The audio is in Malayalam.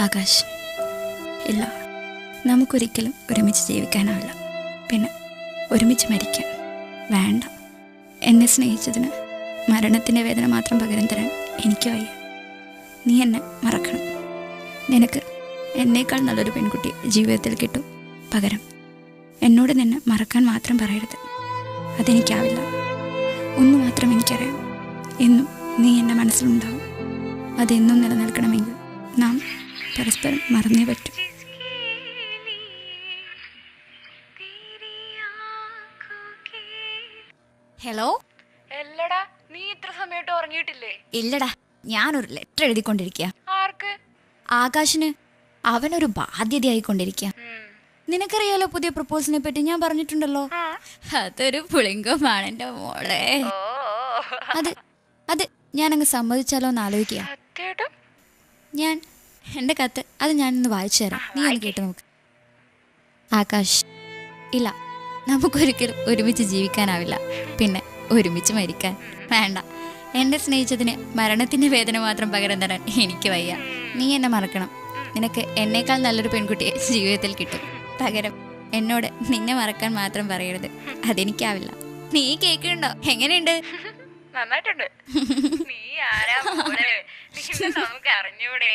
ആകാശ്, ഇല്ല, നമുക്കൊരിക്കലും ഒരുമിച്ച് ജീവിക്കാനാവില്ല. പിന്നെ ഒരുമിച്ച് മരിക്കാൻ വേണ്ട. എന്നെ സ്നേഹിച്ചതിന് മരണത്തിൻ്റെ വേദന മാത്രം പകരം തരാൻ എനിക്ക് വയ്യ. നീ എന്നെ മറക്കണം. നിനക്ക് എന്നേക്കാൾ നല്ലൊരു പെൺകുട്ടി ജീവിതത്തിൽ കിട്ടും. പകരം എന്നോട് നിന്നെ മറക്കാൻ മാത്രം പറയരുത്. അതെനിക്കാവില്ല. ഒന്നു മാത്രം എനിക്കറിയാം, എന്നും നീ എൻ്റെ മനസ്സിലുണ്ടാവും. അതെന്നും നിലനിൽക്കണമെങ്കിൽ നാം പരസ്പരം മറന്നേ പറ്റൂ. ഹലോ. എല്ലടാ, നീ ഇത്ര സമയത്ത് ഉറങ്ങിയിട്ടില്ലേ? ഇല്ലടാ, ഞാനൊരു ലെറ്റർ എഴുതിക്കൊണ്ടിരിക്കുക. ആർക്ക്? ആകാശിന്. അവനൊരു ബാധ്യതയായിക്കൊണ്ടിരിക്കുക. നിനക്കറിയാലോ പുതിയ പ്രപ്പോസലിനെ പറ്റി ഞാൻ പറഞ്ഞിട്ടുണ്ടല്ലോ. അതൊരു പുളിങ്കമാണ് എൻ്റെ മോളെ. അത് ഞാനങ്ങ് സമ്മതിച്ചാലോ എന്ന് ആലോചിക്കുക. ഞാൻ എൻ്റെ കത്ത് അത് ഞാനിന്ന് വായിച്ചു തരാം, നീ ഒന്ന് കേട്ട് നോക്ക്. ആകാശ്, ഇല്ല, നമുക്കൊരിക്കലും ഒരുമിച്ച് ജീവിക്കാനാവില്ല. പിന്നെ ഒരുമിച്ച് മരിക്കാൻ വേണ്ട. എന്നെ സ്നേഹിച്ചതിന് മരണത്തിൻ്റെ വേദന മാത്രം പകരം തരാൻ എനിക്ക് വയ്യ. നീ എന്നെ മറക്കണം. നിനക്ക് എന്നേക്കാൾ നല്ലൊരു പെൺകുട്ടിയെ ജീവിതത്തിൽ കിട്ടും. പകരം എന്നോട് നിന്നെ മറക്കാൻ മാത്രം പറയരുത്. അതെനിക്കാവില്ല. നീ കേൾക്കുന്നുണ്ടോ? എങ്ങനെയുണ്ട്? നന്നായിട്ടുണ്ട്. നീ ആരാ മോനെ? നമുക്ക് അറിഞ്ഞൂടെ?